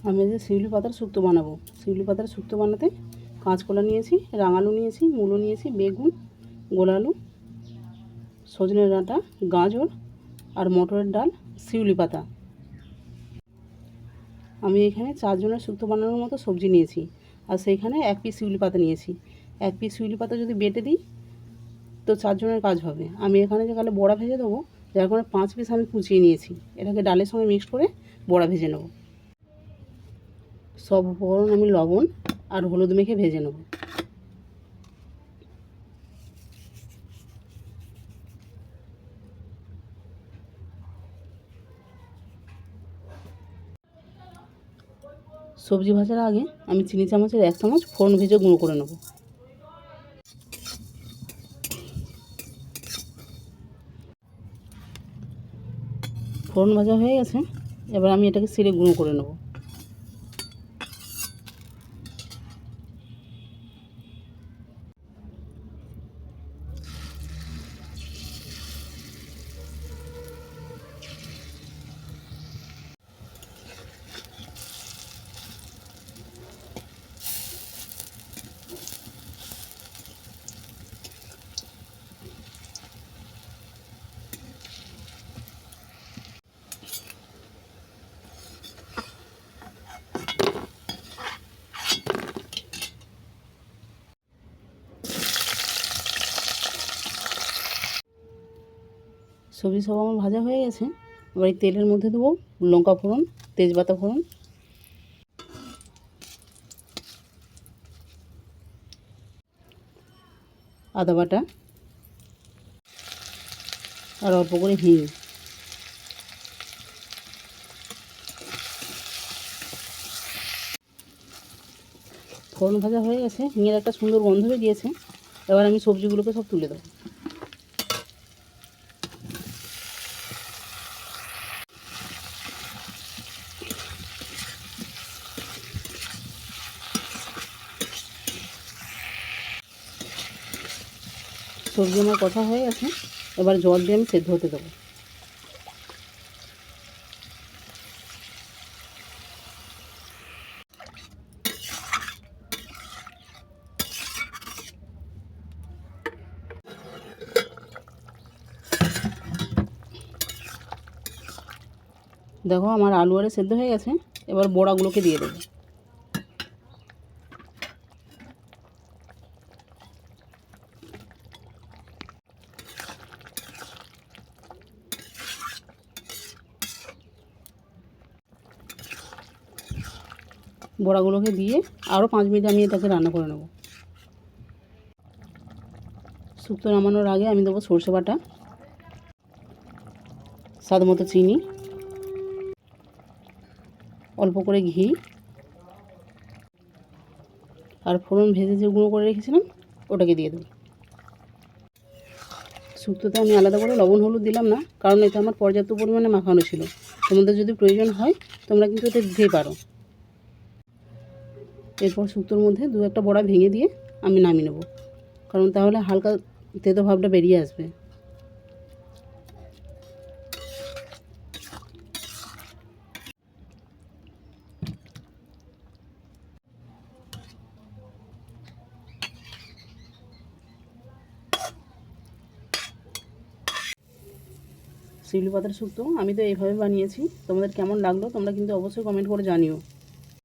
আমি যে শিউলি পাতার শুক্তো বানাবো। শিউলি পাতার শুক্তো বানাতে কাঁচকলা নিয়েছি, রাঙালু নিয়েছি, মূলো নিয়েছি, বেগুন, গোলালু, সজনে ডাঁটা, গাজর আর মটরের ডাল, শিউলি পাতা। আমি এখানে 4 জনের শুক্তো বানানোর মতো সবজি নিয়েছি, আর সেইখানে 1 পিস শিউলি পাতা নিয়েছি। 1 পিস শিউলি পাতা যদি বেটে দিই তো 4 জনের কাজ হবে। আমি এখানে যে কালে বড়া ভেজে দেবো, যার কারণে 5 পিস আমি কুচিয়ে নিয়েছি। এটাকে ডালের সঙ্গে মিক্সড করে বড়া ভেজে নেব। সব উপকরণ আমি লবণ আর হলুদ মেখে ভেজে নেব। সবজি ভাজার আগে আমি চিনি চামচের 1 চামচ ফোড়ন ভেজে গুঁড়ো করে নেব। ফোড়ন ভাজা হয়ে গেছে, এবার আমি এটাকে ছিঁড়ে গুঁড়ো করে নেব। সবজি সব আমার ভাজা হয়ে গেছে। এবার এই তেলের মধ্যে দেবো লঙ্কা ফোড়ন, তেজপাতা ফোড়ন, আদা বাটা আর অল্প করে হিং। ফোড়ন ভাজা হয়ে গেছে, হিঙের একটা সুন্দর গন্ধ বেরিয়েছে। এবার আমি সবজিগুলোকে সব তুলে দেবো। সবজি আমার কষা হয়ে গেছে, এবার জল দিয়ে আমি সেদ্ধ হতে দেবো। দেখো আমার আলু আরে সেদ্ধ হয়ে গেছে, এবার বড়াগুলোকে দিয়ে দেবো। বড়াগুলোকে দিয়ে আরও 5 মিনিট আমি এটাকে রান্না করে নেব। শুক্তো নামানোর আগে আমি দেবো সরষে বাটা, স্বাদ মতো চিনি, অল্প করে ঘি আর ফোড়ন ভেজে যে গুঁড়ো করে রেখেছিলাম ওটাকে দিয়ে দেবো। শুক্তোতে আমি আলাদা করে লবণ হলুদ দিলাম না, কারণ এটা আমার পর্যাপ্ত পরিমাণে মাখানো ছিল। তোমাদের যদি প্রয়োজন হয় তোমরা কিন্তু এটা দিতেই পারো। এরপর শুক্তোর মধ্যে 2-1টা বড়া ভেঙে দিয়ে আমি নামিয়ে নেব, কারণ তাহলে হালকা তেতো ভাবটা বেরিয়ে আসবে। শিউলি পাতার শুক্তো আমি তো এইভাবে বানিয়েছি। তোমাদের কেমন লাগলো তোমরা কিন্তু অবশ্যই কমেন্ট করে জানিও।